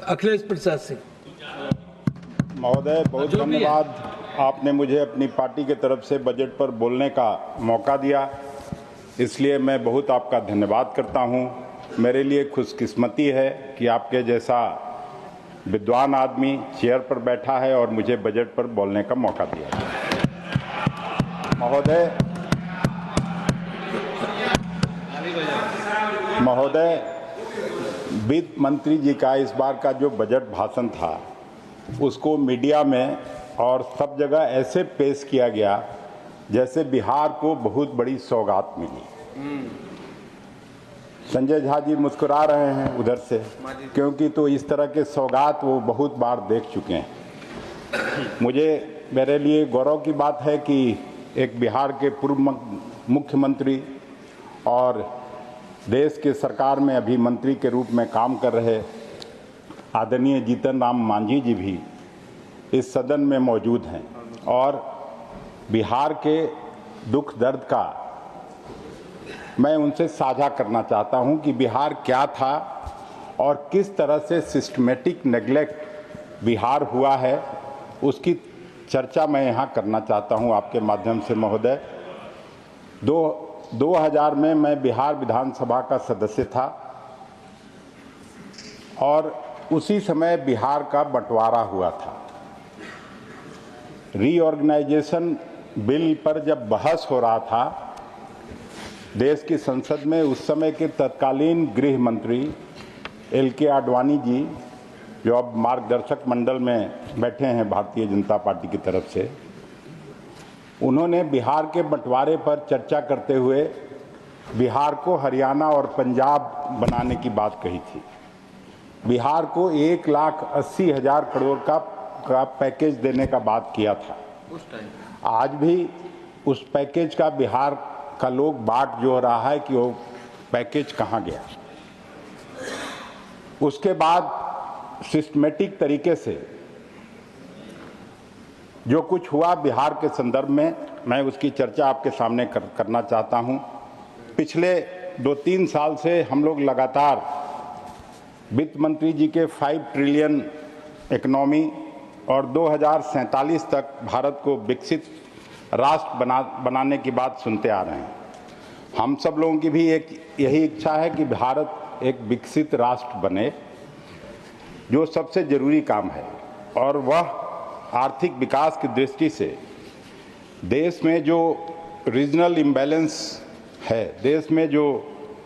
अखिलेश प्रसाद सिंह। महोदय, बहुत धन्यवाद। आपने मुझे अपनी पार्टी के तरफ से बजट पर बोलने का मौका दिया, इसलिए मैं बहुत आपका धन्यवाद करता हूं। मेरे लिए खुशकिस्मती है कि आपके जैसा विद्वान आदमी चेयर पर बैठा है और मुझे बजट पर बोलने का मौका दिया। महोदय, वित्त मंत्री जी का इस बार का जो बजट भाषण था उसको मीडिया में और सब जगह ऐसे पेश किया गया जैसे बिहार को बहुत बड़ी सौगात मिली। संजय झा जी मुस्कुरा रहे हैं उधर से, क्योंकि तो इस तरह के सौगात वो बहुत बार देख चुके हैं। मेरे लिए गौरव की बात है कि एक बिहार के पूर्व मुख्यमंत्री और देश के सरकार में अभी मंत्री के रूप में काम कर रहे आदरणीय जीतन राम मांझी जी भी इस सदन में मौजूद हैं और बिहार के दुख दर्द का मैं उनसे साझा करना चाहता हूं कि बिहार क्या था और किस तरह से सिस्टमेटिक नेग्लेक्ट बिहार हुआ है, उसकी चर्चा मैं यहां करना चाहता हूं आपके माध्यम से। महोदय, 2000 में मैं बिहार विधानसभा का सदस्य था और उसी समय बिहार का बंटवारा हुआ था। रीऑर्गेनाइजेशन बिल पर जब बहस हो रहा था देश की संसद में, उस समय के तत्कालीन गृह मंत्री LK आडवाणी जी, जो अब मार्गदर्शक मंडल में बैठे हैं भारतीय जनता पार्टी की तरफ से, उन्होंने बिहार के बंटवारे पर चर्चा करते हुए बिहार को हरियाणा और पंजाब बनाने की बात कही थी। बिहार को 1,80,000 करोड़ का पैकेज देने का बात किया था। आज भी उस पैकेज का बिहार का लोग बाट जो हो रहा है कि वो पैकेज कहाँ गया। उसके बाद सिस्टमेटिक तरीके से जो कुछ हुआ बिहार के संदर्भ में, मैं उसकी चर्चा आपके सामने करना चाहता हूं। पिछले 2-3 साल से हम लोग लगातार वित्त मंत्री जी के 5 ट्रिलियन इकोनॉमी और 2047 तक भारत को विकसित राष्ट्र बनाने की बात सुनते आ रहे हैं। हम सब लोगों की भी यही इच्छा है कि भारत एक विकसित राष्ट्र बने, जो सबसे जरूरी काम है। और वह आर्थिक विकास की दृष्टि से देश में जो रीजनल इम्बैलेंस है, देश में जो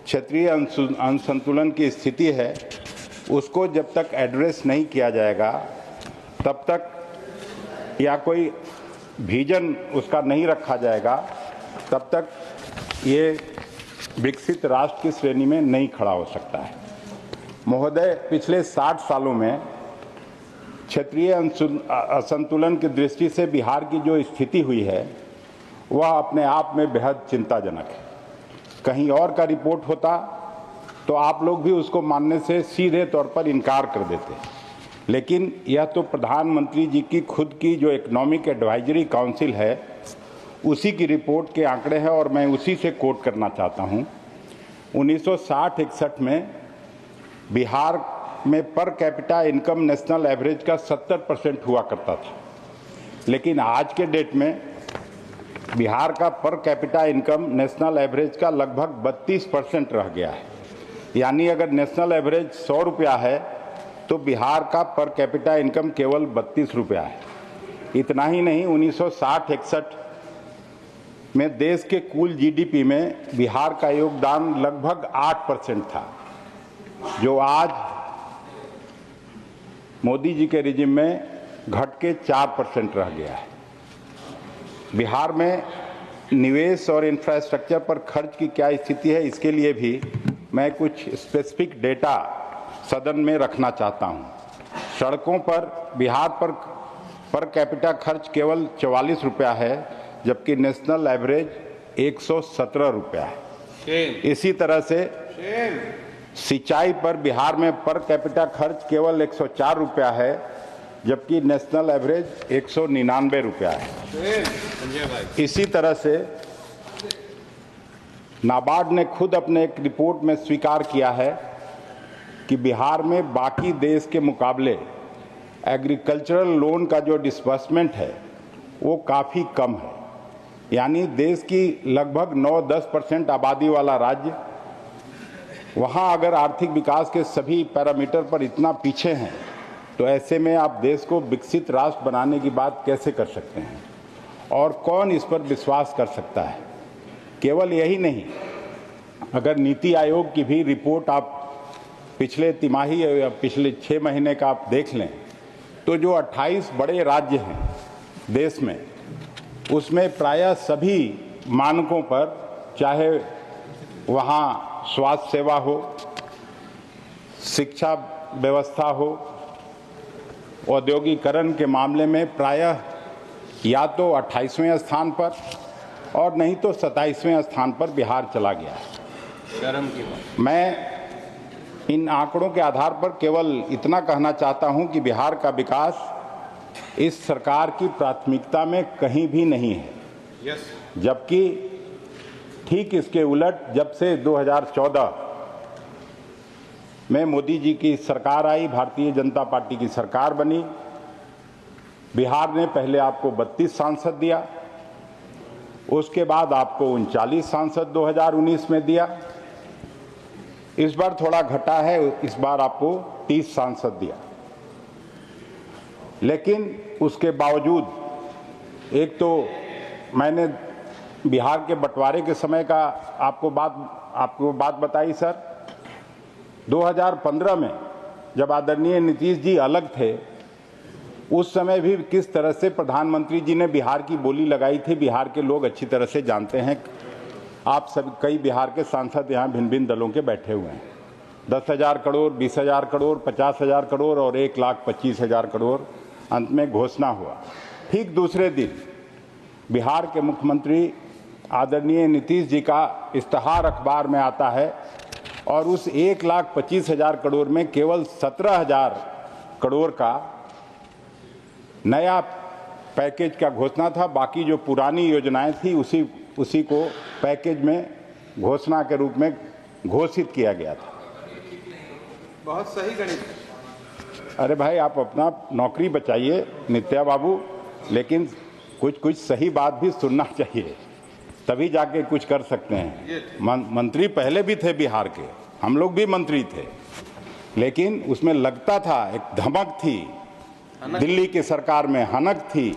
क्षेत्रीय असंतुलन की स्थिति है, उसको जब तक एड्रेस नहीं किया जाएगा तब तक, या कोई विजन उसका नहीं रखा जाएगा, तब तक ये विकसित राष्ट्र की श्रेणी में नहीं खड़ा हो सकता है। महोदय, पिछले 60 सालों में क्षेत्रीय असंतुलन की दृष्टि से बिहार की जो स्थिति हुई है वह अपने आप में बेहद चिंताजनक है। कहीं और का रिपोर्ट होता तो आप लोग भी उसको मानने से सीधे तौर पर इनकार कर देते, लेकिन यह तो प्रधानमंत्री जी की खुद की जो इकोनॉमिक एडवाइजरी काउंसिल है उसी की रिपोर्ट के आंकड़े हैं और मैं उसी से कोट करना चाहता हूं। 1960-61 में बिहार में per capita income national average का 70% हुआ करता था, लेकिन आज के डेट में बिहार का per capita income national average का लगभग 32% रह गया है। यानी अगर नेशनल एवरेज 100 रुपया है तो बिहार का पर कैपिटा इनकम केवल 32 रुपया है। इतना ही नहीं, 1960-61 में देश के कुल GDP में बिहार का योगदान लगभग 8% था, जो आज मोदी जी के रिजिम में घट के 4% रह गया है। बिहार में निवेश और इंफ्रास्ट्रक्चर पर खर्च की क्या स्थिति है, इसके लिए भी मैं कुछ स्पेसिफिक डेटा सदन में रखना चाहता हूं। सड़कों पर बिहार पर कैपिटा खर्च केवल 44 रुपया है, जबकि नेशनल एवरेज 117 रुपया है। इसी तरह से सिंचाई पर बिहार में पर कैपिटा खर्च केवल 104 रुपया है, जबकि नेशनल एवरेज 199 रुपया है। इसी तरह से नाबार्ड ने खुद अपने एक रिपोर्ट में स्वीकार किया है कि बिहार में बाकी देश के मुकाबले एग्रीकल्चरल लोन का जो डिस्बर्समेंट है वो काफ़ी कम है। यानी देश की लगभग 9-10% आबादी वाला राज्य, वहाँ अगर आर्थिक विकास के सभी पैरामीटर पर इतना पीछे हैं तो ऐसे में आप देश को विकसित राष्ट्र बनाने की बात कैसे कर सकते हैं और कौन इस पर विश्वास कर सकता है। केवल यही नहीं, अगर नीति आयोग की भी रिपोर्ट आप पिछले तिमाही या पिछले 6 महीने का आप देख लें तो जो 28 बड़े राज्य हैं देश में, उसमें प्रायः सभी मानकों पर, चाहे वहाँ स्वास्थ्य सेवा हो, शिक्षा व्यवस्था हो, औद्योगिकरण के मामले में प्रायः या तो 28वें स्थान पर और नहीं तो 27वें स्थान पर बिहार चला गया है। शर्म की बात। मैं इन आंकड़ों के आधार पर केवल इतना कहना चाहता हूं कि बिहार का विकास इस सरकार की प्राथमिकता में कहीं भी नहीं है। जबकि ठीक इसके उलट जब से 2014 में मोदी जी की सरकार आई, भारतीय जनता पार्टी की सरकार बनी, बिहार ने पहले आपको 32 सांसद दिया, उसके बाद आपको 39 सांसद 2019 में दिया, इस बार थोड़ा घटा है, इस बार आपको 30 सांसद दिया। लेकिन उसके बावजूद एक तो मैंने बिहार के बंटवारे के समय का आपको बात बताई सर। 2015 में जब आदरणीय नीतीश जी अलग थे, उस समय भी किस तरह से प्रधानमंत्री जी ने बिहार की बोली लगाई थी, बिहार के लोग अच्छी तरह से जानते हैं। आप सब कई बिहार के सांसद यहाँ भिन्न भिन्न दलों के बैठे हुए हैं। 10,000 करोड़, 20,000 करोड़, 50,000 करोड़ और 1,25,000 करोड़ अंत में घोषणा हुआ। ठीक दूसरे दिन बिहार के मुख्यमंत्री आदरणीय नीतीश जी का इश्तहार अखबार में आता है और उस 1,25,000 करोड़ में केवल 17,000 करोड़ का नया पैकेज का घोषणा था। बाकी जो पुरानी योजनाएं थी उसी को पैकेज में घोषणा के रूप में घोषित किया गया था। बहुत सही गणित। अरे भाई, आप अपना नौकरी बचाइए नित्या बाबू, लेकिन कुछ सही बात भी सुनना चाहिए, तभी जाके कुछ कर सकते हैं। मंत्री पहले भी थे बिहार के, हम लोग भी मंत्री थे, लेकिन उसमें लगता था, एक धमक थी, दिल्ली की सरकार में हनक थी,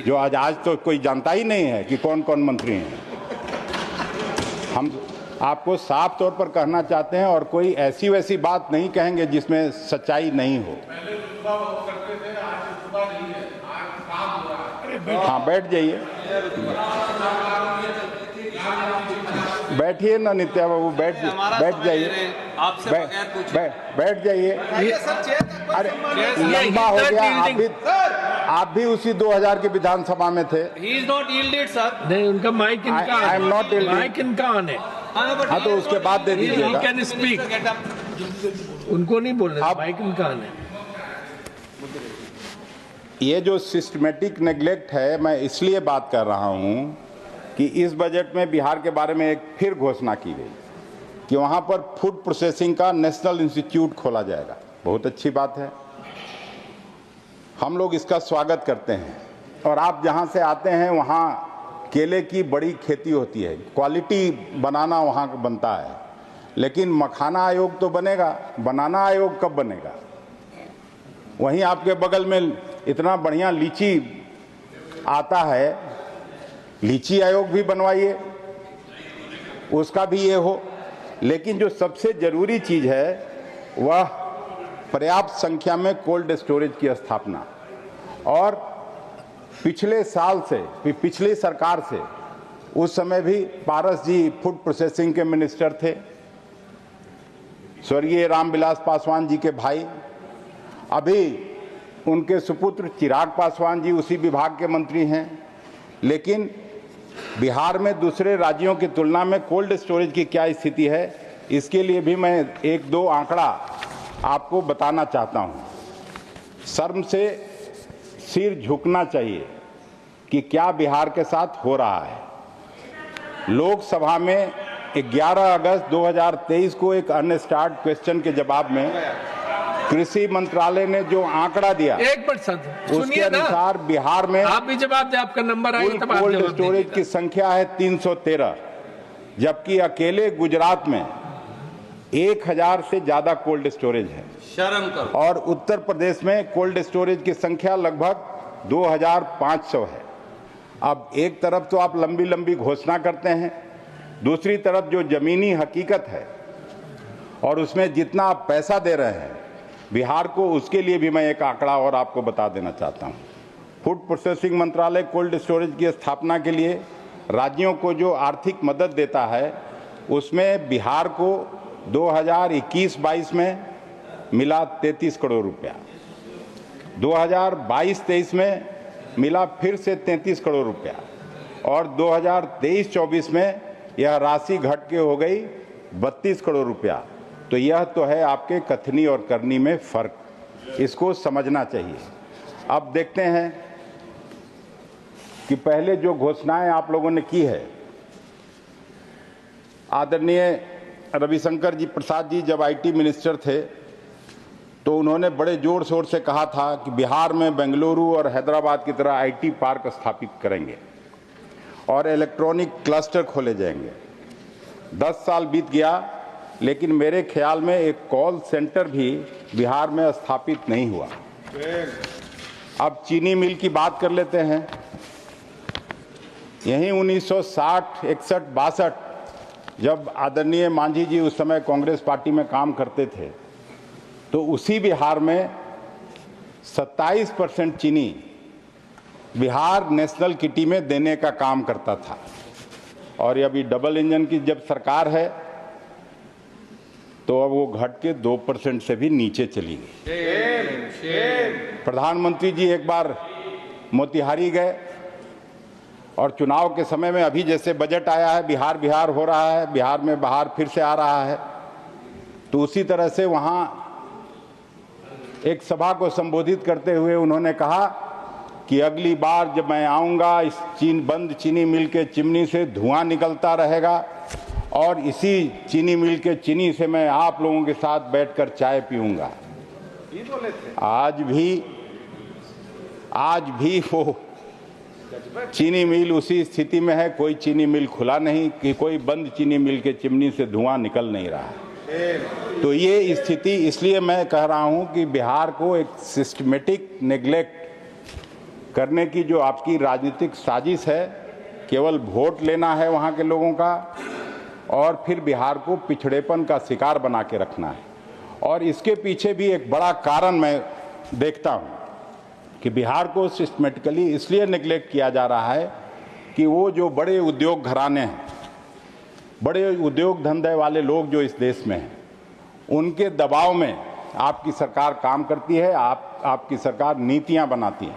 जो आज तो कोई जानता ही नहीं है कि कौन कौन मंत्री हैं। हम आपको साफ तौर पर कहना चाहते हैं और कोई ऐसी वैसी बात नहीं कहेंगे जिसमें सच्चाई नहीं हो। हाँ, बैठ जाइए, बैठिए ना नित्या बाबू, बैठ जाइए, बैठ जाइए। अरे लंबा हो गया, आप भी उसी 2000 के विधानसभा में थे। नहीं, उनका माइक इनका आई एम नॉट माइक इनका ऑन है। हाँ, तो उसके बाद दे दीजिएगा। कैन स्पीक, उनको नहीं बोल रहे, माइक इनका ऑन है। ये जो सिस्टमेटिक नेग्लेक्ट है, मैं इसलिए बात कर रहा हूं कि इस बजट में बिहार के बारे में एक फिर घोषणा की गई कि वहां पर फूड प्रोसेसिंग का नेशनल इंस्टीट्यूट खोला जाएगा। बहुत अच्छी बात है, हम लोग इसका स्वागत करते हैं। और आप जहां से आते हैं वहां केले की बड़ी खेती होती है, क्वालिटी बनाना वहां बनता है, लेकिन मखाना आयोग तो बनेगा, बनाना आयोग कब बनेगा? वहीं आपके बगल में इतना बढ़िया लीची आता है, लीची आयोग भी बनवाइए, उसका भी ये हो। लेकिन जो सबसे जरूरी चीज है वह पर्याप्त संख्या में कोल्ड स्टोरेज की स्थापना। और पिछले साल से, पिछली सरकार से, उस समय भी पारस जी फूड प्रोसेसिंग के मिनिस्टर थे, स्वर्गीय रामविलास पासवान जी के भाई, अभी उनके सुपुत्र चिराग पासवान जी उसी विभाग के मंत्री हैं। लेकिन बिहार में दूसरे राज्यों की तुलना में कोल्ड स्टोरेज की क्या स्थिति है, इसके लिए भी मैं 1-2 आंकड़ा आपको बताना चाहता हूं। शर्म से सिर झुकना चाहिए कि क्या बिहार के साथ हो रहा है। लोकसभा में 11 अगस्त 2023 को एक अनस्टार्ट क्वेश्चन के जवाब में कृषि मंत्रालय ने जो आंकड़ा दिया, एक मिनट सर उसके सुनिए ना, अनुसार बिहार में आप भी जवाब दें, आपका नंबर आएगा कुल तब आप कोल्ड जवाब स्टोरेज दीजिएगा। की संख्या है 313, जबकि अकेले गुजरात में 1000 से ज्यादा कोल्ड स्टोरेज है। शर्म करो। और उत्तर प्रदेश में कोल्ड स्टोरेज की संख्या लगभग 2500 है। अब एक तरफ तो आप लंबी लंबी घोषणा करते हैं, दूसरी तरफ जो जमीनी हकीकत है और उसमें जितना आप पैसा दे रहे हैं बिहार को, उसके लिए भी मैं एक आंकड़ा और आपको बता देना चाहता हूं। फूड प्रोसेसिंग मंत्रालय कोल्ड स्टोरेज की स्थापना के लिए राज्यों को जो आर्थिक मदद देता है, उसमें बिहार को 2021-22 में मिला 33 करोड़ रुपया, 2022-23 में मिला फिर से 33 करोड़ रुपया और 2023-24 में यह राशि घट के हो गई 32 करोड़ रुपया। तो यह तो है आपके कथनी और करनी में फर्क, इसको समझना चाहिए। अब देखते हैं कि पहले जो घोषणाएं आप लोगों ने की है, आदरणीय रविशंकर जी प्रसाद जी जब आईटी मिनिस्टर थे तो उन्होंने बड़े जोर शोर से कहा था कि बिहार में बेंगलुरु और हैदराबाद की तरह आईटी पार्क स्थापित करेंगे और इलेक्ट्रॉनिक क्लस्टर खोले जाएंगे। 10 साल बीत गया, लेकिन मेरे ख्याल में एक कॉल सेंटर भी बिहार में स्थापित नहीं हुआ। अब चीनी मिल की बात कर लेते हैं। यहीं 1960, 61, 62 जब आदरणीय मांझी जी उस समय कांग्रेस पार्टी में काम करते थे, तो उसी बिहार में 27% चीनी बिहार नेशनल किटी में देने का काम करता था। और अभी डबल इंजन की जब सरकार है तो अब वो घट के 2% से भी नीचे चली गई। प्रधानमंत्री जी एक बार मोतिहारी गए और चुनाव के समय में, अभी जैसे बजट आया है, बिहार बिहार हो रहा है, बिहार में बाहर फिर से आ रहा है, तो उसी तरह से वहां एक सभा को संबोधित करते हुए उन्होंने कहा कि अगली बार जब मैं आऊंगा इस बंद चीनी मिल के चिमनी से धुआं निकलता रहेगा और इसी चीनी मिल के चीनी से मैं आप लोगों के साथ बैठकर चाय पीऊंगा। आज भी वो चीनी मिल उसी स्थिति में है, कोई चीनी मिल खुला नहीं, कि कोई बंद चीनी मिल के चिमनी से धुआं निकल नहीं रहा है। तो ये स्थिति, इसलिए मैं कह रहा हूं कि बिहार को एक सिस्टमेटिक नेग्लेक्ट करने की जो आपकी राजनीतिक साजिश है, केवल वोट लेना है वहां के लोगों का और फिर बिहार को पिछड़ेपन का शिकार बना के रखना है। और इसके पीछे भी एक बड़ा कारण मैं देखता हूं कि बिहार को सिस्टमेटिकली इसलिए नेग्लेक्ट किया जा रहा है कि वो जो बड़े उद्योग घराने हैं, बड़े उद्योग धंधे वाले लोग जो इस देश में हैं, उनके दबाव में आपकी सरकार काम करती है, आपकी सरकार नीतियां बनाती है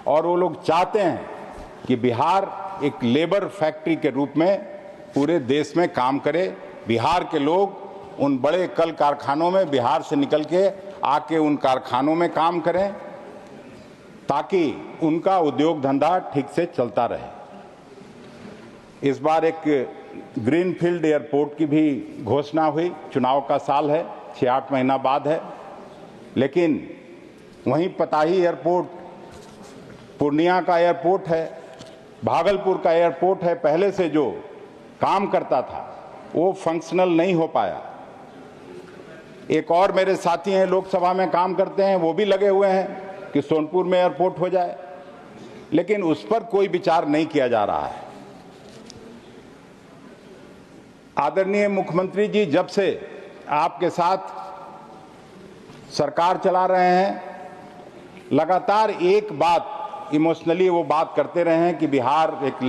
और वो लोग चाहते हैं कि बिहार एक लेबर फैक्ट्री के रूप में पूरे देश में काम करे। बिहार के लोग उन बड़े कल कारखानों में बिहार से निकल के आके उन कारखानों में काम करें ताकि उनका उद्योग धंधा ठीक से चलता रहे। इस बार एक ग्रीनफील्ड एयरपोर्ट की भी घोषणा हुई, चुनाव का साल है, 6-8 महीना बाद है, लेकिन वहीं पताही एयरपोर्ट, पूर्णिया का एयरपोर्ट है, भागलपुर का एयरपोर्ट है, पहले से जो काम करता था वो फंक्शनल नहीं हो पाया। एक और मेरे साथी हैं, लोकसभा में काम करते हैं, वो भी लगे हुए हैं कि सोनपुर में एयरपोर्ट हो जाए, लेकिन उस पर कोई विचार नहीं किया जा रहा है। आदरणीय मुख्यमंत्री जी जब से आपके साथ सरकार चला रहे हैं, लगातार एक बात इमोशनली वो बात करते रहे हैं कि बिहार एक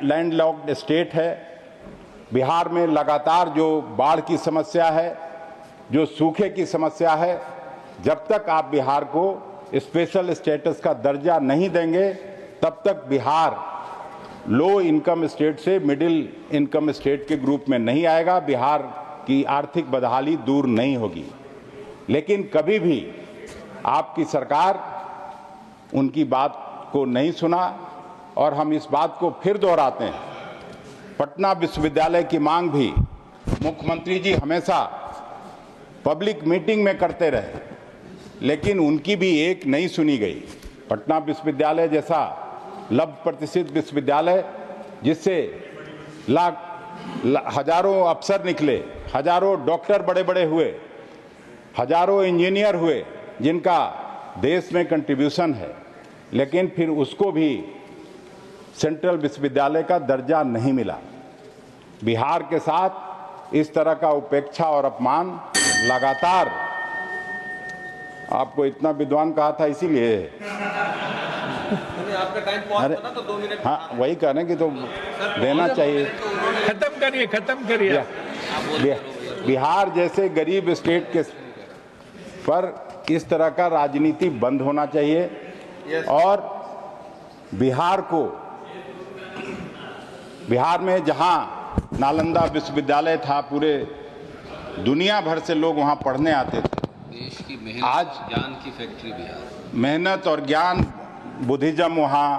लैंडलॉक्ड स्टेट है। बिहार में लगातार जो बाढ़ की समस्या है, जो सूखे की समस्या है, जब तक आप बिहार को स्पेशल स्टेटस का दर्जा नहीं देंगे तब तक बिहार लो इनकम स्टेट से मिडिल इनकम स्टेट के ग्रुप में नहीं आएगा, बिहार की आर्थिक बदहाली दूर नहीं होगी। लेकिन कभी भी आपकी सरकार उनकी बात को नहीं सुना और हम इस बात को फिर दोहराते हैं, पटना विश्वविद्यालय की मांग भी मुख्यमंत्री जी हमेशा पब्लिक मीटिंग में करते रहे, लेकिन उनकी भी एक नहीं सुनी गई। पटना विश्वविद्यालय जैसा लब्ध प्रतिष्ठित विश्वविद्यालय जिससे हजारों अफसर निकले, हजारों डॉक्टर बड़े बड़े हुए, हजारों इंजीनियर हुए जिनका देश में कंट्रीब्यूशन है, लेकिन फिर उसको भी सेंट्रल विश्वविद्यालय का दर्जा नहीं मिला। बिहार के साथ इस तरह का उपेक्षा और अपमान लगातार, आपको इतना विद्वान कहा था इसीलिए आपका टाइम पहुंच ना, तो 2 मिनट। हाँ, वही कहने की तो देना चाहिए। खत्म करिए। बिहार जैसे गरीब स्टेट के पर इस तरह का राजनीति बंद होना चाहिए और बिहार में जहां नालंदा विश्वविद्यालय था, पूरे दुनिया भर से लोग वहां पढ़ने आते थे। देश की मेहनत आज ज्ञान की फैक्ट्री बिहार, मेहनत और ज्ञान, बुद्धिज्म वहाँ,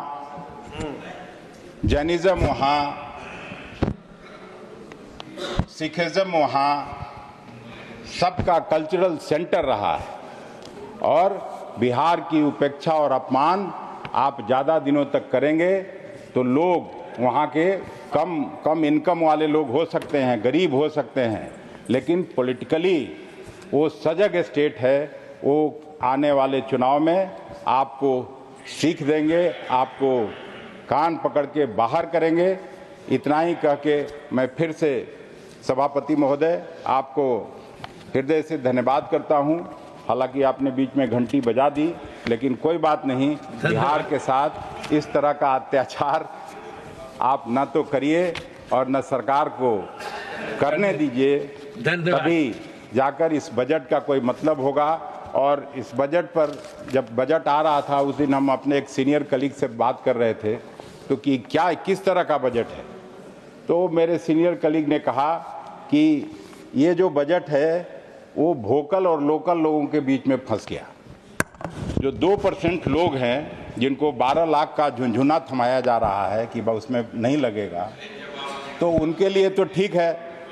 जैनिज्म वहाँ, सिखिज्म वहाँ, सबका कल्चरल सेंटर रहा है। और बिहार की उपेक्षा और अपमान आप ज़्यादा दिनों तक करेंगे तो लोग वहाँ के कम इनकम वाले लोग हो सकते हैं, गरीब हो सकते हैं, लेकिन पॉलिटिकली वो सजग स्टेट है। वो आने वाले चुनाव में आपको सीख देंगे, आपको कान पकड़ के बाहर करेंगे। इतना ही कह के मैं फिर से सभापति महोदय आपको हृदय से धन्यवाद करता हूं। हालांकि आपने बीच में घंटी बजा दी, लेकिन कोई बात नहीं, बिहार के साथ इस तरह का अत्याचार आप न तो करिए और न सरकार को करने दीजिए, तभी जाकर इस बजट का कोई मतलब होगा। और इस बजट पर जब बजट आ रहा था उस दिन हम अपने एक सीनियर कलीग से बात कर रहे थे तो कि क्या किस तरह का बजट है, तो मेरे सीनियर कलीग ने कहा कि ये जो बजट है वो वोकल और लोकल लोगों के बीच में फंस गया। जो 2% लोग हैं जिनको 12 लाख का झुंझुना थमाया जा रहा है कि उसमें नहीं लगेगा, तो उनके लिए तो ठीक है,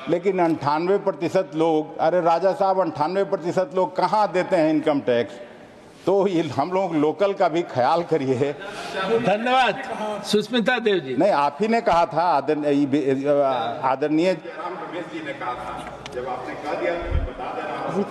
लेकिन 98% लोग, अरे राजा साहब 98% लोग कहाँ देते हैं इनकम टैक्स? तो ये हम लोग लोकल का भी ख्याल करिए। धन्यवाद सुष्मिता देव जी। नहीं, आप ही ने कहा था, आदरणीय जी ने कहा था, जब आपने कह दिया तो मैं बता दे रहा हूं।